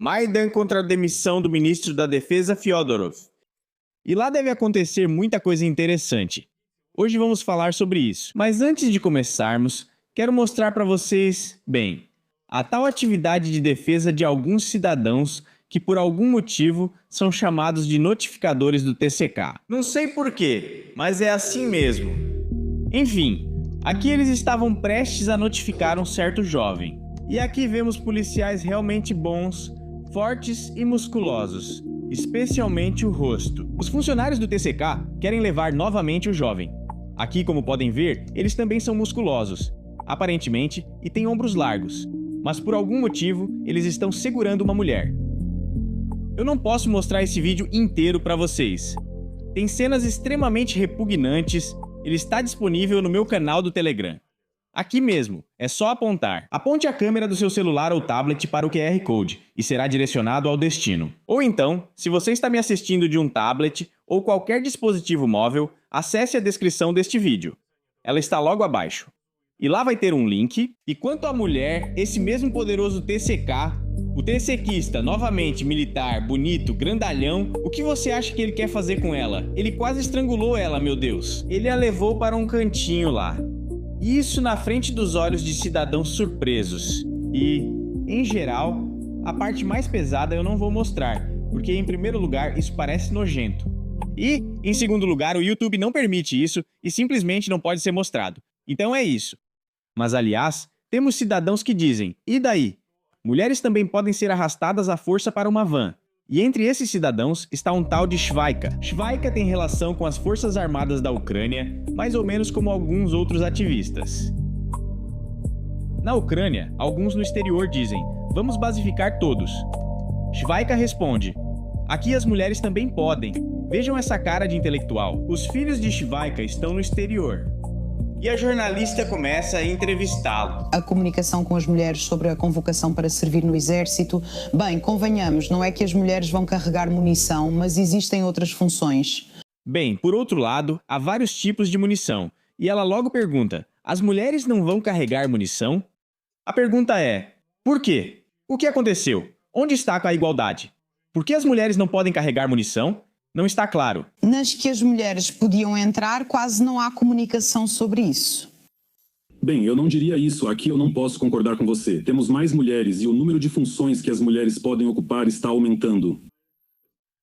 Maidan contra a demissão do ministro da Defesa Fyodorov. E lá deve acontecer muita coisa interessante. Hoje vamos falar sobre isso. Mas antes de começarmos, quero mostrar para vocês, bem, a tal atividade de defesa de alguns cidadãos que por algum motivo são chamados de notificadores do TCK. Não sei porquê, mas é assim mesmo. Enfim, aqui eles estavam prestes a notificar um certo jovem. E aqui vemos policiais realmente bons, fortes e musculosos, especialmente o rosto. Os funcionários do TCK querem levar novamente o jovem. Aqui, como podem ver, eles também são musculosos, aparentemente, e têm ombros largos. Mas por algum motivo, eles estão segurando uma mulher. Eu não posso mostrar esse vídeo inteiro para vocês. Tem cenas extremamente repugnantes. Ele está disponível no meu canal do Telegram. Aqui mesmo, é só apontar. Aponte a câmera do seu celular ou tablet para o QR Code e será direcionado ao destino. Ou então, se você está me assistindo de um tablet ou qualquer dispositivo móvel, acesse a descrição deste vídeo. Ela está logo abaixo. E lá vai ter um link. E quanto à mulher, esse mesmo poderoso TCK, o TCKista, novamente militar, bonito, grandalhão, o que você acha que ele quer fazer com ela? Ele quase estrangulou ela, meu Deus. Ele a levou para um cantinho lá. E isso na frente dos olhos de cidadãos surpresos. E, em geral, a parte mais pesada eu não vou mostrar, porque em primeiro lugar isso parece nojento. E, em segundo lugar, o YouTube não permite isso e simplesmente não pode ser mostrado. Então é isso. Mas, aliás, temos cidadãos que dizem, e daí? Mulheres também podem ser arrastadas à força para uma van. E entre esses cidadãos está um tal de Shvaika. Shvaika tem relação com as forças armadas da Ucrânia, mais ou menos como alguns outros ativistas. Na Ucrânia, alguns no exterior dizem, vamos basificar todos. Shvaika responde, aqui as mulheres também podem. Vejam essa cara de intelectual. Os filhos de Shvaika estão no exterior. E a jornalista começa a entrevistá-lo. A comunicação com as mulheres sobre a convocação para servir no exército. Bem, convenhamos, não é que as mulheres vão carregar munição, mas existem outras funções. Bem, por outro lado, há vários tipos de munição. E ela logo pergunta, as mulheres não vão carregar munição? A pergunta é, por quê? O que aconteceu? Onde está a igualdade? Por que as mulheres não podem carregar munição? Não está claro. Nas que as mulheres podiam entrar, quase não há comunicação sobre isso. Bem, eu não diria isso. Aqui eu não posso concordar com você. Temos mais mulheres e o número de funções que as mulheres podem ocupar está aumentando.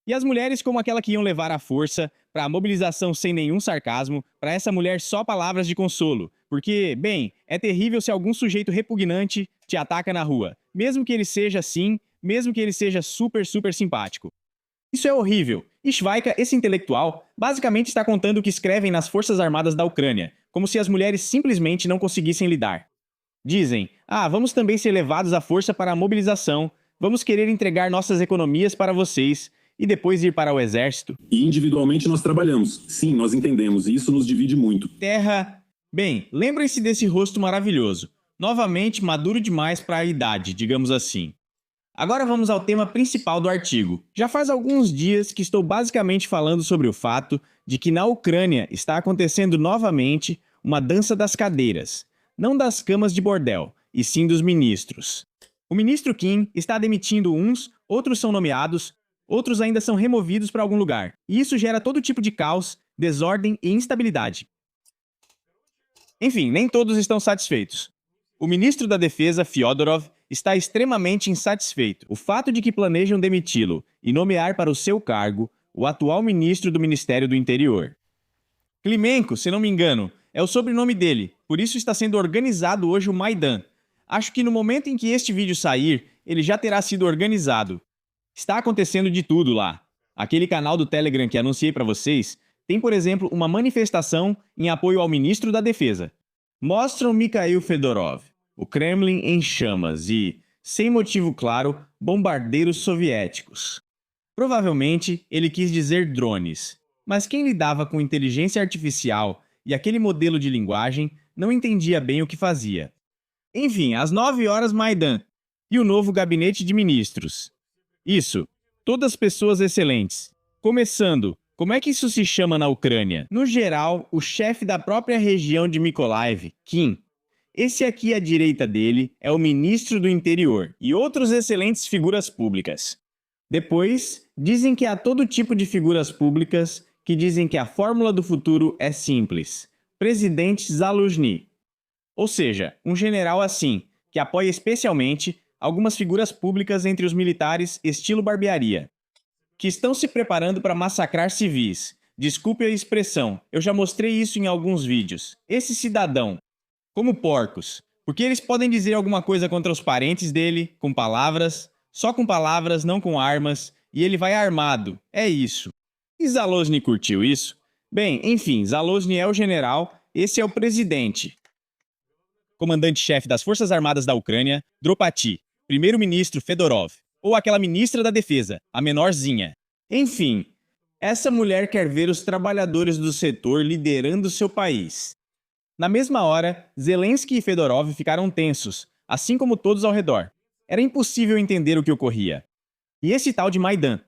E as mulheres como aquela que iam levar a força para a mobilização sem nenhum sarcasmo, para essa mulher só palavras de consolo. Porque, bem, é terrível se algum sujeito repugnante te ataca na rua. Mesmo que ele seja assim, mesmo que ele seja super simpático. Isso é horrível. E Shvaika, esse intelectual, basicamente está contando o que escrevem nas Forças Armadas da Ucrânia, como se as mulheres simplesmente não conseguissem lidar. Dizem, vamos também ser levados à força para a mobilização, vamos querer entregar nossas economias para vocês e depois ir para o exército. E individualmente nós trabalhamos. Sim, nós entendemos, e isso nos divide muito. Terra... Bem, lembrem-se desse rosto maravilhoso. Novamente maduro demais para a idade, digamos assim. Agora vamos ao tema principal do artigo. Já faz alguns dias que estou basicamente falando sobre o fato de que na Ucrânia está acontecendo novamente uma dança das cadeiras, não das camas de bordel, e sim dos ministros. O ministro Kim está demitindo uns, outros são nomeados, outros ainda são removidos para algum lugar. E isso gera todo tipo de caos, desordem e instabilidade. Enfim, nem todos estão satisfeitos. O ministro da Defesa, Fyodorov, está extremamente insatisfeito. O fato de que planejam demiti-lo e nomear para o seu cargo o atual ministro do Ministério do Interior. Klimenko, se não me engano, é o sobrenome dele, por isso está sendo organizado hoje o Maidan. Acho que no momento em que este vídeo sair, ele já terá sido organizado. Está acontecendo de tudo lá. Aquele canal do Telegram que anunciei para vocês tem, por exemplo, uma manifestação em apoio ao ministro da Defesa. Mostram Mikhail Fedorov, o Kremlin em chamas e, sem motivo claro, bombardeiros soviéticos. Provavelmente ele quis dizer drones, mas quem lidava com inteligência artificial e aquele modelo de linguagem não entendia bem o que fazia. Enfim, às 9 horas Maidan e o novo gabinete de ministros. Isso, todas pessoas excelentes. Começando, como é que isso se chama na Ucrânia? No geral, o chefe da própria região de Mykolaiv, Kim. Esse aqui à direita dele é o ministro do Interior e outros excelentes figuras públicas. Depois, dizem que há todo tipo de figuras públicas que dizem que a fórmula do futuro é simples. Presidente Zaluzhny. Ou seja, um general assim, que apoia especialmente algumas figuras públicas entre os militares estilo barbearia, que estão se preparando para massacrar civis. Desculpe a expressão, eu já mostrei isso em alguns vídeos. Esse cidadão, como porcos, porque eles podem dizer alguma coisa contra os parentes dele, com palavras, só com palavras, não com armas, e ele vai armado, é isso. E Zaluzhny curtiu isso? Bem, enfim, Zaluzhny é o general, esse é o presidente. Comandante-chefe das Forças Armadas da Ucrânia, Dropati, primeiro-ministro Fedorov, ou aquela ministra da Defesa, a menorzinha. Enfim, essa mulher quer ver os trabalhadores do setor liderando seu país. Na mesma hora, Zelensky e Fedorov ficaram tensos, assim como todos ao redor. Era impossível entender o que ocorria. E esse tal de Maidan?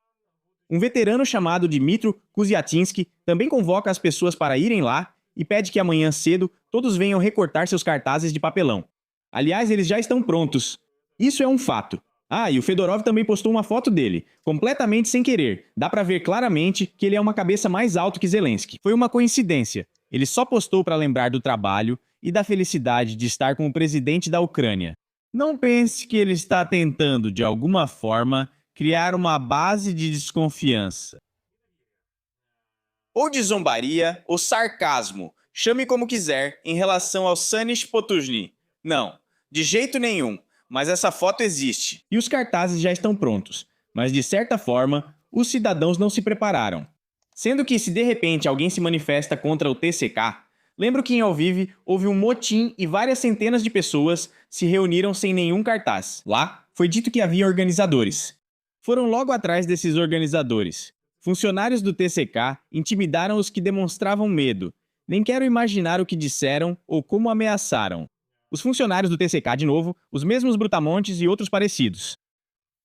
Um veterano chamado Dmytro Kuziatinsky também convoca as pessoas para irem lá e pede que amanhã cedo todos venham recortar seus cartazes de papelão. Aliás, eles já estão prontos. Isso é um fato. Ah, e o Fedorov também postou uma foto dele, completamente sem querer. Dá pra ver claramente que ele é uma cabeça mais alto que Zelensky. Foi uma coincidência. Ele só postou para lembrar do trabalho e da felicidade de estar com o presidente da Ucrânia. Não pense que ele está tentando, de alguma forma, criar uma base de desconfiança. Ou de zombaria, ou sarcasmo, chame como quiser, em relação ao Sanish Potuzny. Não, de jeito nenhum, mas essa foto existe. E os cartazes já estão prontos, mas de certa forma, os cidadãos não se prepararam. Sendo que se de repente alguém se manifesta contra o TCK, lembro que em Lviv houve um motim e várias centenas de pessoas se reuniram sem nenhum cartaz. Lá, foi dito que havia organizadores. Foram logo atrás desses organizadores. Funcionários do TCK intimidaram os que demonstravam medo. Nem quero imaginar o que disseram ou como ameaçaram. Os funcionários do TCK, de novo, os mesmos brutamontes e outros parecidos.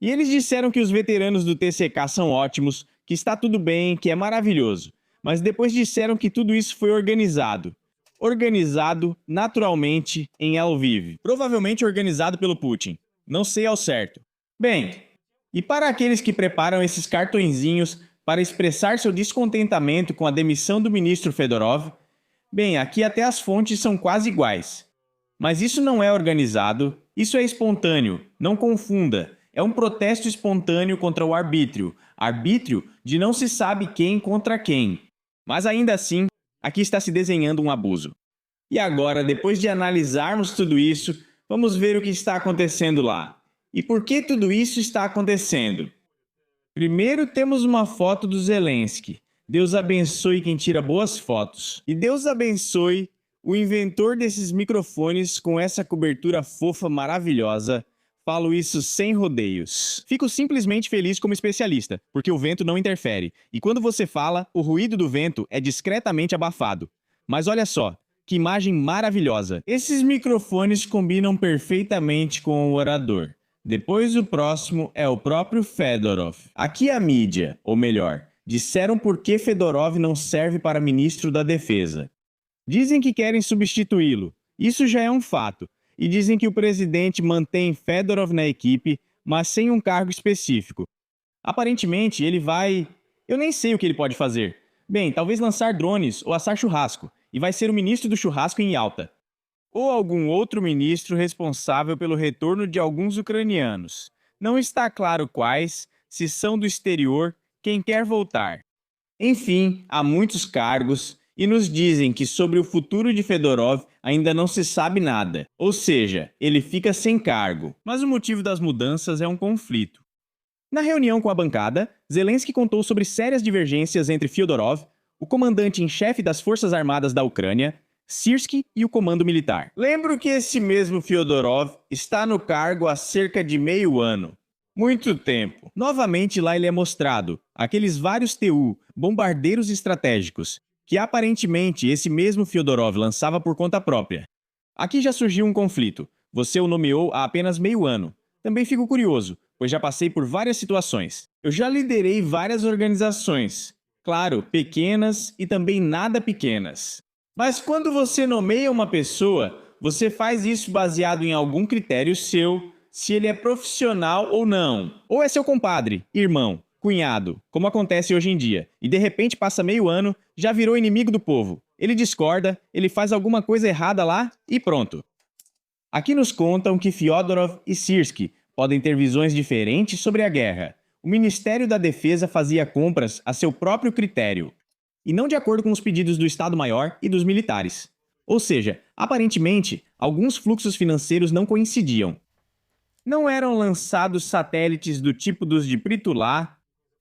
E eles disseram que os veteranos do TCK são ótimos, que está tudo bem, que é maravilhoso. Mas depois disseram que tudo isso foi organizado. Organizado, naturalmente, em Lviv. Provavelmente organizado pelo Putin. Não sei ao certo. Bem, e para aqueles que preparam esses cartõezinhos para expressar seu descontentamento com a demissão do ministro Fedorov, bem, aqui até as fontes são quase iguais. Mas isso não é organizado, isso é espontâneo, não confunda. É um protesto espontâneo contra o arbítrio. Arbítrio de não se sabe quem contra quem. Mas ainda assim, aqui está se desenhando um abuso. E agora, depois de analisarmos tudo isso, vamos ver o que está acontecendo lá. E por que tudo isso está acontecendo? Primeiro temos uma foto do Zelensky. Deus abençoe quem tira boas fotos. E Deus abençoe o inventor desses microfones com essa cobertura fofa maravilhosa. Falo isso sem rodeios. Fico simplesmente feliz como especialista, porque o vento não interfere. E quando você fala, o ruído do vento é discretamente abafado. Mas olha só, que imagem maravilhosa. Esses microfones combinam perfeitamente com o orador. Depois o próximo é o próprio Fedorov. Aqui a mídia, ou melhor, disseram por que Fedorov não serve para ministro da Defesa. Dizem que querem substituí-lo. Isso já é um fato. E dizem que o presidente mantém Fedorov na equipe, mas sem um cargo específico. Aparentemente, ele vai... Eu nem sei o que ele pode fazer. Bem, talvez lançar drones ou assar churrasco, e vai ser o ministro do churrasco em Yalta. Ou algum outro ministro responsável pelo retorno de alguns ucranianos. Não está claro quais, se são do exterior, quem quer voltar. Enfim, há muitos cargos... E nos dizem que sobre o futuro de Fedorov ainda não se sabe nada, ou seja, ele fica sem cargo. Mas o motivo das mudanças é um conflito. Na reunião com a bancada, Zelensky contou sobre sérias divergências entre Fyodorov, o comandante em chefe das Forças Armadas da Ucrânia, Syrskyi e o comando militar. Lembro que esse mesmo Fyodorov está no cargo há cerca de meio ano. Muito tempo. Novamente lá ele é mostrado, aqueles vários TU, bombardeiros estratégicos, que aparentemente esse mesmo Fyodorov lançava por conta própria. Aqui já surgiu um conflito. Você o nomeou há apenas meio ano. Também fico curioso, pois já passei por várias situações. Eu já liderei várias organizações. Claro, pequenas e também nada pequenas. Mas quando você nomeia uma pessoa, Você faz isso baseado em algum critério seu, se ele é profissional ou não. Ou é seu compadre, irmão, cunhado, como acontece hoje em dia, e de repente passa meio ano, já virou inimigo do povo. Ele discorda, ele faz alguma coisa errada lá e pronto. Aqui nos contam que Fyodorov e Sirski podem ter visões diferentes sobre a guerra. O Ministério da Defesa fazia compras a seu próprio critério, e não de acordo com os pedidos do Estado-Maior e dos militares. Ou seja, aparentemente, alguns fluxos financeiros não coincidiam. Não eram lançados satélites do tipo dos de Pritulá,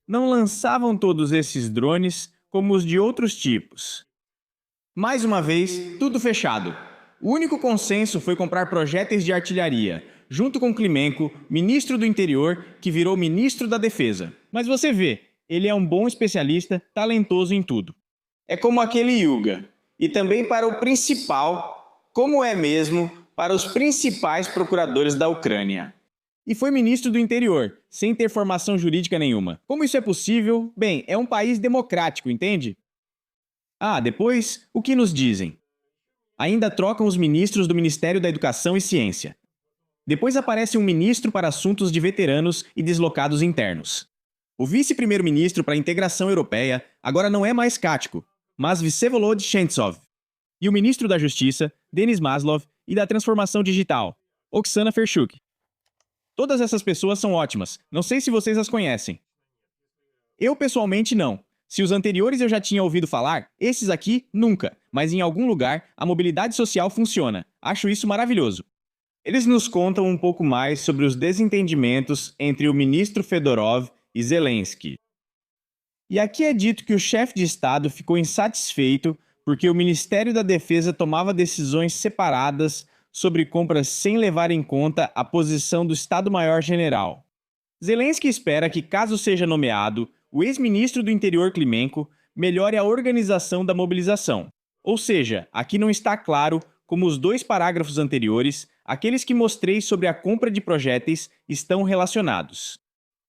não lançavam todos esses drones como os de outros tipos. Mais uma vez, tudo fechado. O único consenso foi comprar projéteis de artilharia, junto com Klimenko, ministro do interior, que virou ministro da defesa. Mas você vê, ele é um bom especialista, talentoso em tudo. É como aquele Yuga. E também para o principal, como é mesmo para os principais procuradores da Ucrânia. E foi ministro do interior, sem ter formação jurídica nenhuma. Como isso é possível? Bem, é um país democrático, entende? Ah, depois, o que nos dizem? Ainda trocam os ministros do Ministério da Educação e Ciência. Depois aparece um ministro para assuntos de veteranos e deslocados internos. O vice-primeiro-ministro para a integração europeia agora não é mais Katko, mas Vsevolod Shentsov. E o ministro da Justiça, Denis Maslov, e da Transformação Digital, Oksana Ferchuk. Todas essas pessoas são ótimas, não sei se vocês as conhecem. Eu pessoalmente não. Se os anteriores eu já tinha ouvido falar, esses aqui nunca, mas em algum lugar a mobilidade social funciona. Acho isso maravilhoso. Eles nos contam um pouco mais sobre os desentendimentos entre o ministro Fedorov e Zelensky. E aqui é dito que o chefe de Estado ficou insatisfeito porque o Ministério da Defesa tomava decisões separadas sobre compras sem levar em conta a posição do Estado-Maior-General. Zelensky espera que, caso seja nomeado, o ex-ministro do Interior Klimenko melhore a organização da mobilização. Ou seja, aqui não está claro como os dois parágrafos anteriores, aqueles que mostrei sobre a compra de projéteis, estão relacionados.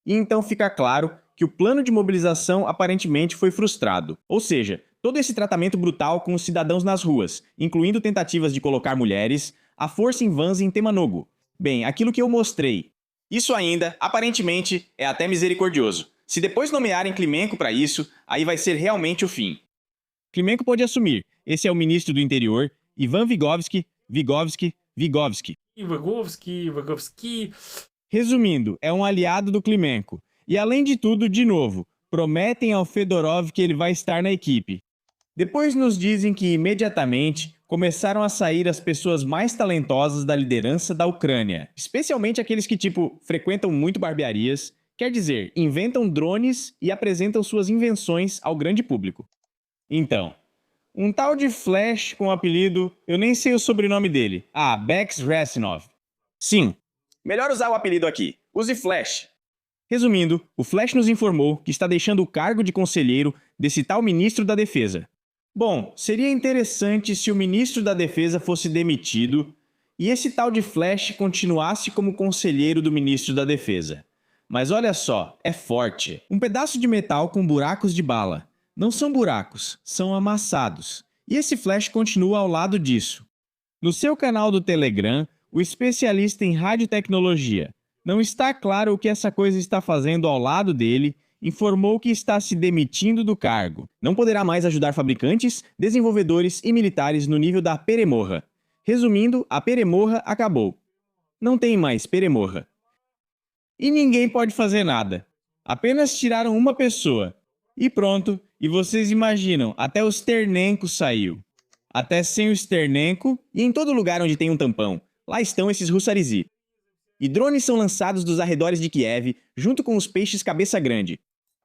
E então fica claro que o plano de mobilização aparentemente foi frustrado. Ou seja, todo esse tratamento brutal com os cidadãos nas ruas, incluindo tentativas de colocar mulheres, à força em vans em Temanogo. Bem, aquilo que eu mostrei. Isso ainda, aparentemente, é até misericordioso. Se depois nomearem Klimenko para isso, aí vai ser realmente o fim. Klimenko pode assumir. Esse é o ministro do interior, Ivan Vygovsky. Resumindo, é um aliado do Klimenko. E além de tudo, de novo, prometem ao Fedorov que ele vai estar na equipe. Depois nos dizem que imediatamente começaram a sair as pessoas mais talentosas da liderança da Ucrânia, especialmente aqueles que, frequentam muito barbearias, quer dizer, inventam drones e apresentam suas invenções ao grande público. Então, um tal de Flash com o apelido, eu nem sei o sobrenome dele, Bex Rasinov. Sim, melhor usar o apelido aqui, use Flash. Resumindo, o Flash nos informou que está deixando o cargo de conselheiro desse tal ministro da Defesa. Bom, seria interessante se o ministro da Defesa fosse demitido e esse tal de Flash continuasse como conselheiro do ministro da Defesa. Mas olha só, é forte. Um pedaço de metal com buracos de bala. Não são buracos, são amassados. E esse Flash continua ao lado disso. No seu canal do Telegram, o especialista em radiotecnologia, não está claro o que essa coisa está fazendo ao lado dele, informou que está se demitindo do cargo. Não poderá mais ajudar fabricantes, desenvolvedores e militares no nível da peremorra. Resumindo, a peremorra acabou. Não tem mais peremorra. E ninguém pode fazer nada. Apenas tiraram uma pessoa. E pronto, e vocês imaginam, até o Sternenko saiu. Até sem o Sternenko, e em todo lugar onde tem um tampão, lá estão esses Hussarizi. E drones são lançados dos arredores de Kiev, junto com os peixes cabeça grande.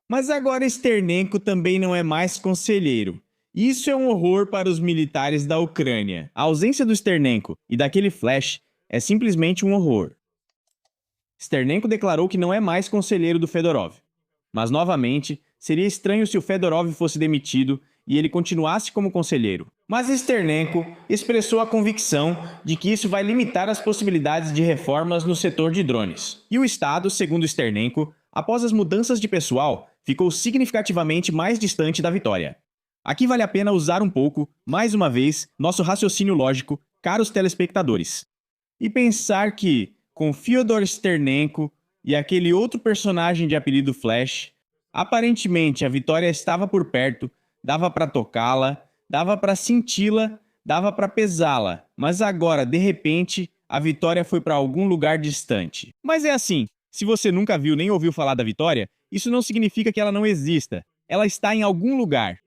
Mas agora Sternenko também não é mais conselheiro. Isso é um horror para os militares da Ucrânia. A ausência do Sternenko e daquele Flash é simplesmente um horror. Sternenko declarou que não é mais conselheiro do Fedorov. Mas, novamente, seria estranho se o Fedorov fosse demitido e ele continuasse como conselheiro. Mas Sternenko expressou a convicção de que isso vai limitar as possibilidades de reformas no setor de drones. E o Estado, segundo Sternenko, após as mudanças de pessoal, ficou significativamente mais distante da vitória. Aqui vale a pena usar um pouco, mais uma vez, nosso raciocínio lógico, caros telespectadores, e pensar que, com Fyodor Sternenko e aquele outro personagem de apelido Flash, aparentemente a vitória estava por perto, dava para tocá-la, dava para senti-la, dava para pesá-la, mas agora, de repente, a vitória foi para algum lugar distante. Mas é assim, se você nunca viu nem ouviu falar da vitória, isso não significa que ela não exista. Ela está em algum lugar.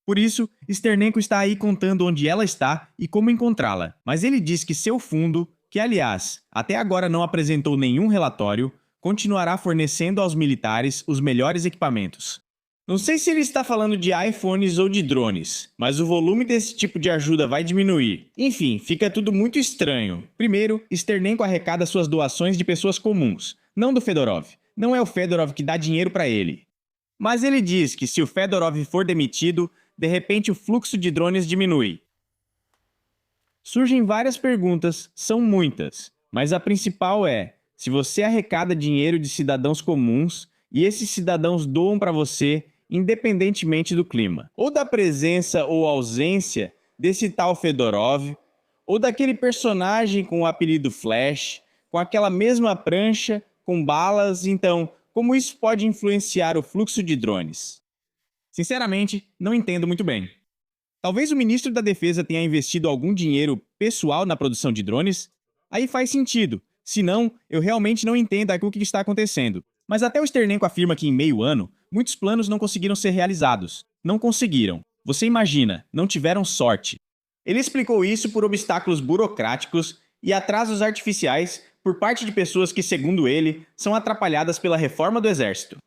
Por isso, Sternenko está aí contando onde ela está e como encontrá-la. Mas ele diz que seu fundo, que aliás, até agora não apresentou nenhum relatório, continuará fornecendo aos militares os melhores equipamentos. Não sei se ele está falando de iPhones ou de drones, mas o volume desse tipo de ajuda vai diminuir. Enfim, fica tudo muito estranho. Primeiro, Sternenko arrecada suas doações de pessoas comuns, não do Fedorov. Não é o Fedorov que dá dinheiro para ele. Mas ele diz que se o Fedorov for demitido, de repente o fluxo de drones diminui. Surgem várias perguntas, são muitas, mas a principal é: se você arrecada dinheiro de cidadãos comuns e esses cidadãos doam para você, independentemente do clima, ou da presença ou ausência desse tal Fedorov, ou daquele personagem com o apelido Flash, com aquela mesma prancha, com balas, então, como isso pode influenciar o fluxo de drones? Sinceramente, não entendo muito bem. Talvez o ministro da Defesa tenha investido algum dinheiro pessoal na produção de drones? Aí faz sentido. Se não, eu realmente não entendo o que está acontecendo. Mas até o Sternenko afirma que em meio ano, muitos planos não conseguiram ser realizados. Não conseguiram. Você imagina, não tiveram sorte. Ele explicou isso por obstáculos burocráticos e atrasos artificiais por parte de pessoas que, segundo ele, são atrapalhadas pela reforma do exército.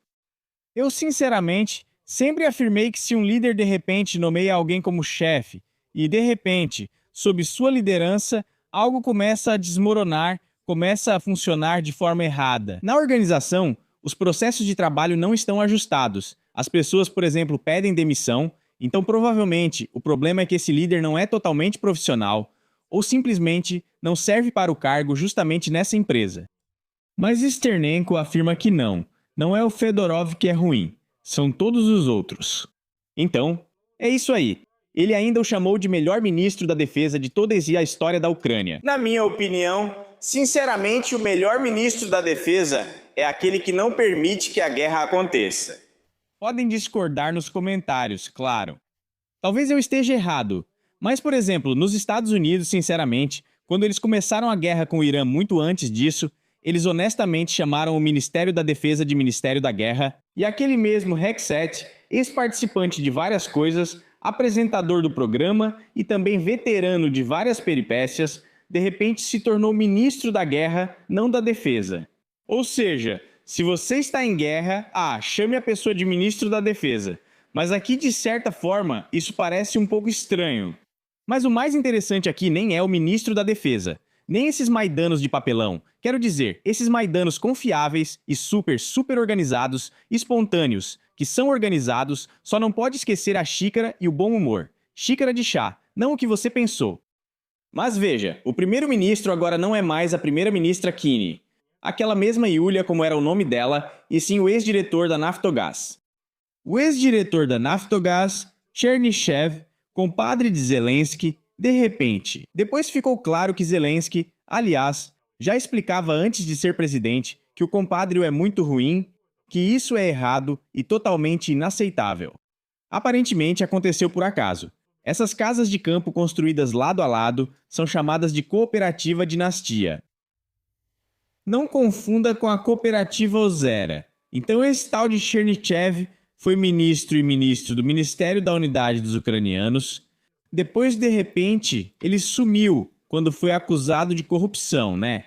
Eu, sinceramente, sempre afirmei que se um líder de repente nomeia alguém como chefe e, de repente, sob sua liderança, algo começa a desmoronar, começa a funcionar de forma errada. Na organização, os processos de trabalho não estão ajustados. As pessoas, por exemplo, pedem demissão, então provavelmente o problema é que esse líder não é totalmente profissional ou simplesmente não serve para o cargo justamente nessa empresa. Mas Sternenko afirma que não é o Fedorov que é ruim, são todos os outros. Então, é isso aí. Ele ainda o chamou de melhor ministro da defesa de toda a história da Ucrânia. Na minha opinião, sinceramente, o melhor ministro da defesa é aquele que não permite que a guerra aconteça. Podem discordar nos comentários, claro. Talvez eu esteja errado, mas, por exemplo, nos Estados Unidos, sinceramente, quando eles começaram a guerra com o Irã muito antes disso, eles honestamente chamaram o Ministério da Defesa de Ministério da Guerra, e aquele mesmo Hegseth, ex-participante de várias coisas, apresentador do programa e também veterano de várias peripécias, de repente se tornou ministro da guerra, não da defesa. Ou seja, se você está em guerra, chame a pessoa de ministro da defesa. Mas aqui, de certa forma, isso parece um pouco estranho. Mas o mais interessante aqui nem é o ministro da defesa, nem esses maidanos de papelão. Quero dizer, esses maidanos confiáveis e super organizados, espontâneos, que são organizados, só não pode esquecer a xícara e o bom humor. Xícara de chá, não o que você pensou. Mas veja, o primeiro-ministro agora não é mais a primeira-ministra Kini, aquela mesma Yulia como era o nome dela, e sim o ex-diretor da Naftogaz. O ex-diretor da Naftogaz, Chernyshев, compadre de Zelensky, de repente. Depois ficou claro que Zelensky, aliás, já explicava antes de ser presidente que o compadre é muito ruim, que isso é errado e totalmente inaceitável. Aparentemente aconteceu por acaso. Essas casas de campo construídas lado a lado são chamadas de cooperativa dinastia. Não confunda com a cooperativa Ozera. Então esse tal de Chernyshев foi ministro e ministro do Ministério da Unidade dos Ucranianos. Depois, de repente, ele sumiu quando foi acusado de corrupção, né?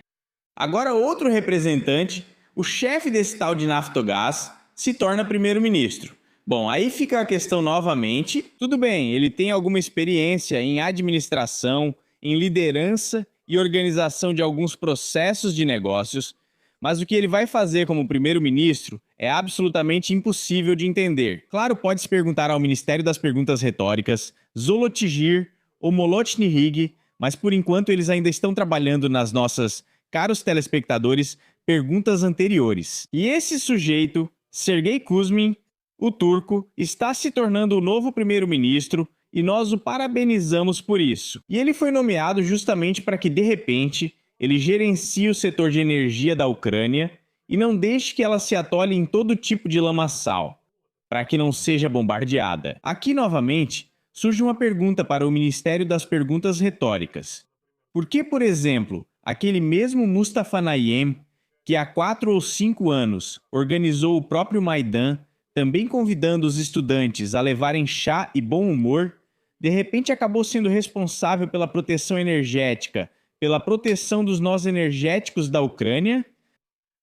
Agora outro representante, o chefe desse tal de Naftogaz, se torna primeiro-ministro. Bom, aí fica a questão novamente. Tudo bem, ele tem alguma experiência em administração, em liderança e organização de alguns processos de negócios, mas o que ele vai fazer como primeiro-ministro é absolutamente impossível de entender. Claro, pode-se perguntar ao Ministério das Perguntas Retóricas, Zolotigir ou Molotchny-Rig, mas por enquanto eles ainda estão trabalhando nas nossas, caros telespectadores, perguntas anteriores. E esse sujeito, Sergei Kuzmin, o turco, está se tornando o novo primeiro-ministro e nós o parabenizamos por isso. E ele foi nomeado justamente para que, de repente, ele gerencie o setor de energia da Ucrânia e não deixe que ela se atole em todo tipo de lamaçal, para que não seja bombardeada. Aqui, novamente, surge uma pergunta para o Ministério das Perguntas Retóricas. Por que, por exemplo, aquele mesmo Mustafa Nayyem, que há 4 ou 5 anos organizou o próprio Maidan, também convidando os estudantes a levarem chá e bom humor, de repente acabou sendo responsável pela proteção energética, pela proteção dos nós energéticos da Ucrânia,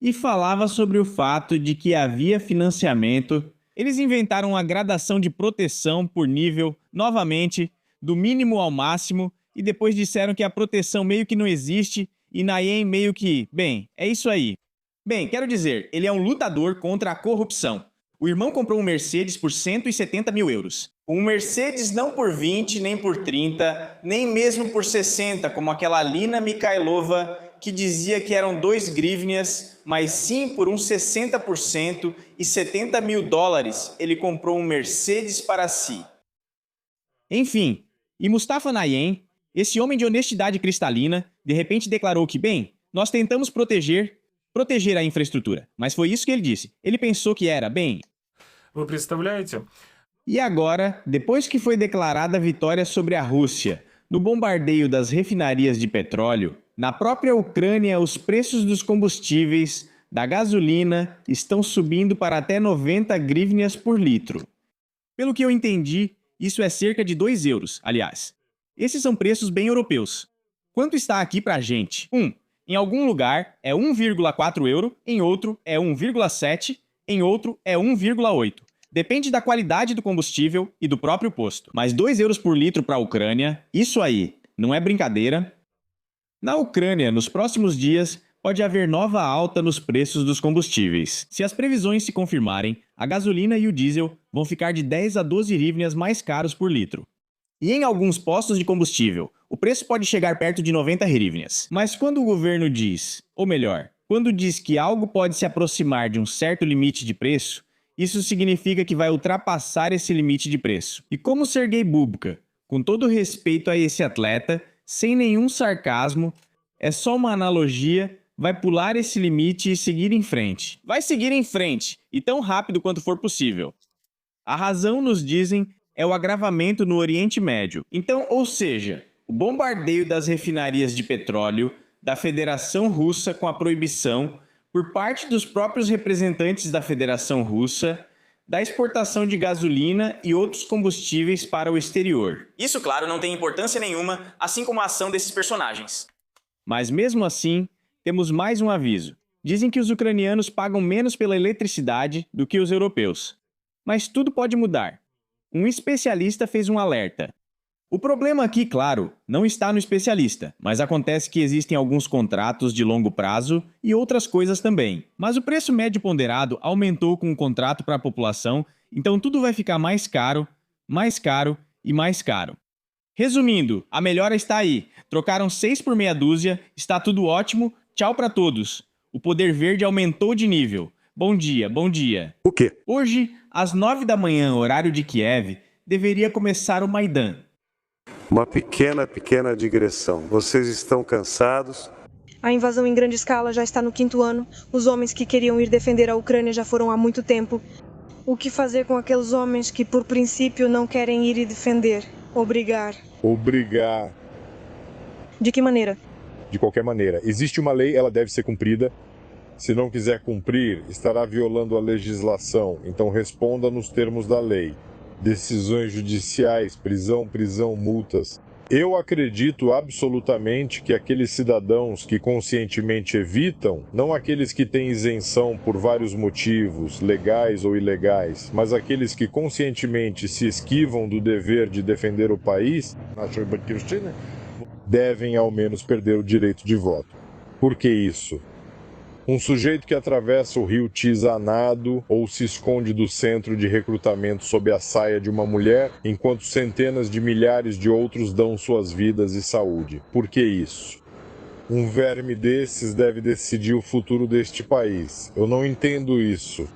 e falava sobre o fato de que havia financiamento. Eles inventaram a gradação de proteção por nível, novamente, do mínimo ao máximo, e depois disseram que a proteção meio que não existe, e Nayyem meio que, bem, é isso aí. Bem, quero dizer, ele é um lutador contra a corrupção. O irmão comprou um Mercedes por 170 mil euros. Um Mercedes não por 20, nem por 30, nem mesmo por 60, como aquela Alina Mikhailova, que dizia que eram 2 grivnias, mas sim por uns 60% e 70 mil dólares ele comprou um Mercedes para si. Enfim, e Mustafa Nayyem, esse homem de honestidade cristalina, de repente declarou que, bem, nós tentamos proteger a infraestrutura. Mas foi isso que ele disse. Ele pensou que era, bem... Вы представляете? E agora, depois que foi declarada a vitória sobre a Rússia, no bombardeio das refinarias de petróleo, na própria Ucrânia os preços dos combustíveis, da gasolina, estão subindo para até 90 grivnias por litro. Pelo que eu entendi, isso é cerca de 2 euros, aliás. Esses são preços bem europeus. Quanto está aqui pra gente? Em algum lugar é 1,4 euro, em outro é 1,7, em outro é 1,8. Depende da qualidade do combustível e do próprio posto. Mas 2 euros por litro para a Ucrânia, isso aí, não é brincadeira? Na Ucrânia, nos próximos dias, pode haver nova alta nos preços dos combustíveis. Se as previsões se confirmarem, a gasolina e o diesel vão ficar de 10 a 12 hryvnias mais caros por litro. E em alguns postos de combustível, o preço pode chegar perto de 90 hryvnias. Mas quando o governo diz, ou melhor, quando diz que algo pode se aproximar de um certo limite de preço, isso significa que vai ultrapassar esse limite de preço. E como Sergei Bubka, com todo respeito a esse atleta, sem nenhum sarcasmo, é só uma analogia, vai pular esse limite e seguir em frente. Vai seguir em frente, e tão rápido quanto for possível. A razão, nos dizem, é o agravamento no Oriente Médio. Então, ou seja, o bombardeio das refinarias de petróleo da Federação Russa com a proibição, por parte dos próprios representantes da Federação Russa, da exportação de gasolina e outros combustíveis para o exterior. Isso, claro, não tem importância nenhuma, assim como a ação desses personagens. Mas mesmo assim, temos mais um aviso. Dizem que os ucranianos pagam menos pela eletricidade do que os europeus. Mas tudo pode mudar. Um especialista fez um alerta. O problema aqui, claro, não está no especialista, mas acontece que existem alguns contratos de longo prazo e outras coisas também. Mas o preço médio ponderado aumentou com o contrato para a população, então tudo vai ficar mais caro e mais caro. Resumindo, a melhora está aí. Trocaram 6 por meia dúzia, está tudo ótimo, tchau para todos. O poder verde aumentou de nível. Bom dia, bom dia. O quê? Hoje, às 9 da manhã, horário de Kiev, deveria começar o Maidan. Uma pequena digressão. Vocês estão cansados? A invasão em grande escala já está no 5º ano. Os homens que queriam ir defender a Ucrânia já foram há muito tempo. O que fazer com aqueles homens que, por princípio, não querem ir e defender? Obrigar. De que maneira? De qualquer maneira. Existe uma lei, ela deve ser cumprida. Se não quiser cumprir, estará violando a legislação. Então responda nos termos da lei. Decisões judiciais, prisão, multas. Eu acredito absolutamente que aqueles cidadãos que conscientemente evitam, não aqueles que têm isenção por vários motivos, legais ou ilegais, mas aqueles que conscientemente se esquivam do dever de defender o país, devem ao menos perder o direito de voto. Por que isso? Um sujeito que atravessa o rio Tisa a nado ou se esconde do centro de recrutamento sob a saia de uma mulher, enquanto centenas de milhares de outros dão suas vidas e saúde. Por que isso? Um verme desses deve decidir o futuro deste país. Eu não entendo isso.